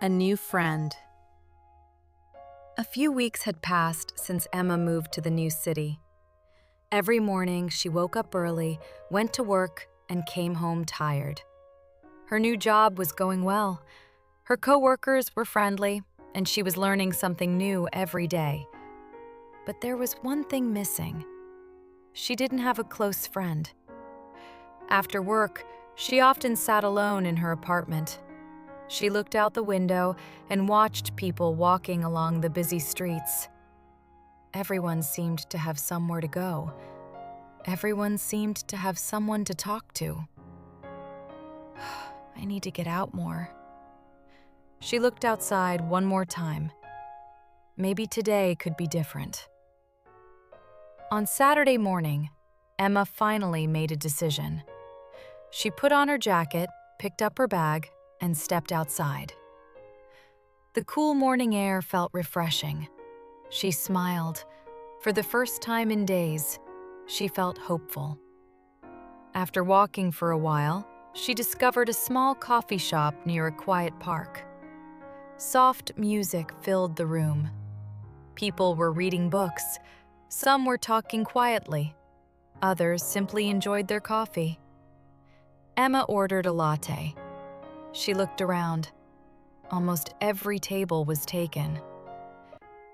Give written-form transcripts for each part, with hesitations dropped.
A new friend. A few weeks had passed since Emma moved to the new city. Every morning, she woke up early, went to work, and came home tired. Her new job was going well. Her coworkers were friendly, and she was learning something new every day. But there was one thing missing. She didn't have a close friend. After work, she often sat alone in her apartment. She looked out the window and watched people walking along the busy streets. Everyone seemed to have somewhere to go. Everyone seemed to have someone to talk to. I need to get out more. She looked outside one more time. Maybe today could be different. On Saturday morning, Emma finally made a decision. She put on her jacket, picked up her bag, and stepped outside. The cool morning air felt refreshing. She smiled. For the first time in days, she felt hopeful. After walking for a while, she discovered a small coffee shop near a quiet park. Soft music filled the room. People were reading books. Some were talking quietly. Others simply enjoyed their coffee. Emma ordered a latte. She looked around. Almost every table was taken.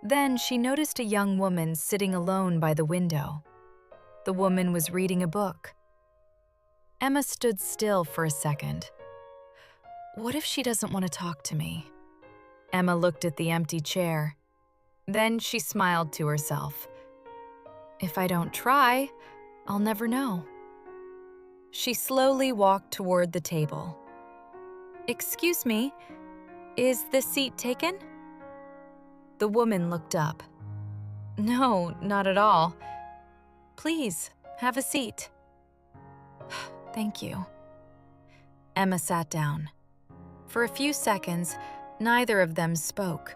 Then she noticed a young woman sitting alone by the window. The woman was reading a book. Emma stood still for a second. What if she doesn't want to talk to me? Emma looked at the empty chair. Then she smiled to herself. If I don't try, I'll never know. She slowly walked toward the table. Excuse me, is this seat taken? The woman looked up. No, not at all. Please, have a seat. Thank you. Emma sat down. For a few seconds, neither of them spoke.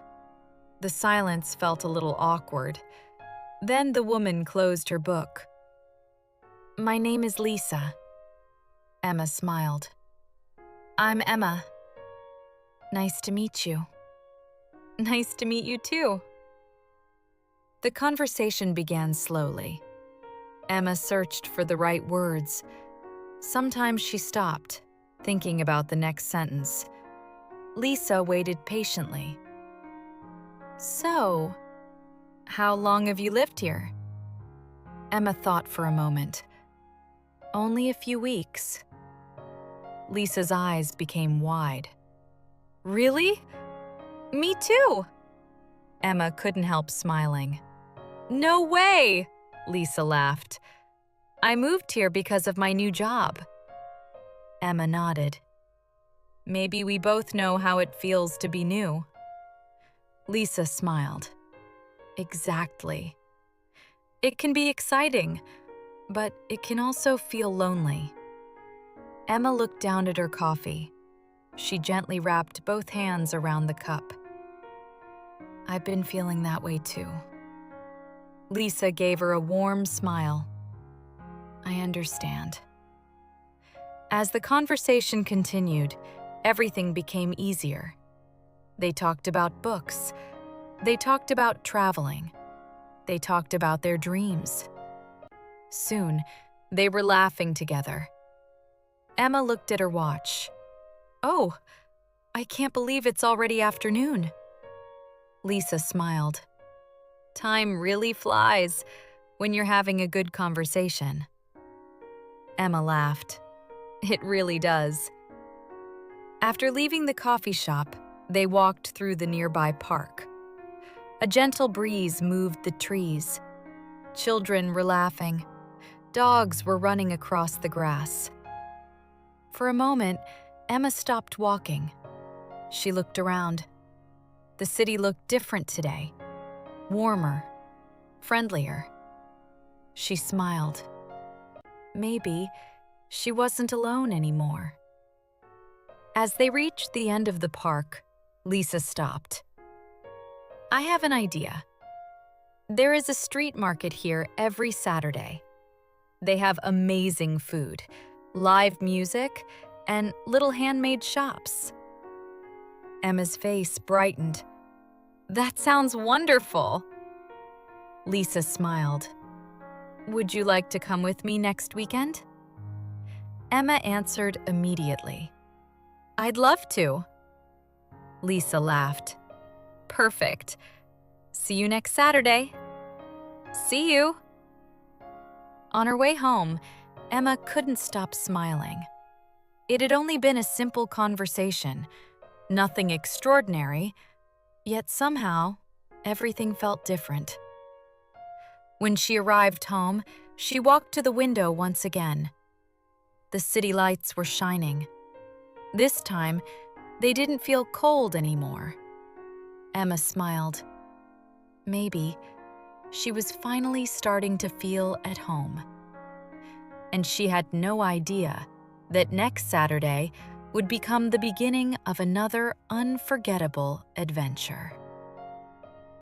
The silence felt a little awkward. Then the woman closed her book. My name is Lisa. Emma smiled. I'm Emma. Nice to meet you. Nice to meet you too. The conversation began slowly. Emma searched for the right words. Sometimes she stopped, thinking about the next sentence. Lisa waited patiently. So, how long have you lived here? Emma thought for a moment. Only a few weeks. Lisa's eyes became wide. Really? Me too. Emma couldn't help smiling. No way, Lisa laughed. I moved here because of my new job. Emma nodded. Maybe we both know how it feels to be new. Lisa smiled. Exactly. It can be exciting, but it can also feel lonely. Emma looked down at her coffee. She gently wrapped both hands around the cup. I've been feeling that way too. Lisa gave her a warm smile. I understand. As the conversation continued, everything became easier. They talked about books. They talked about traveling. They talked about their dreams. Soon, they were laughing together. Emma looked at her watch. Oh, I can't believe it's already afternoon. Lisa smiled. Time really flies when you're having a good conversation. Emma laughed. It really does. After leaving the coffee shop, they walked through the nearby park. A gentle breeze moved the trees. Children were laughing. Dogs were running across the grass. For a moment, Emma stopped walking. She looked around. The city looked different today. Warmer, friendlier. She smiled. Maybe she wasn't alone anymore. As they reached the end of the park, Lisa stopped. I have an idea. There is a street market here every Saturday. They have amazing food, live music, and little handmade shops. Emma's face brightened. "That sounds wonderful." Lisa smiled. "Would you like to come with me next weekend?" Emma answered immediately. "I'd love to." Lisa laughed. "Perfect. See you next Saturday." "See you." On her way home, Emma couldn't stop smiling. It had only been a simple conversation, nothing extraordinary, yet somehow everything felt different. When she arrived home, she walked to the window once again. The city lights were shining. This time, they didn't feel cold anymore. Emma smiled. Maybe she was finally starting to feel at home. And she had no idea that next Saturday would become the beginning of another unforgettable adventure.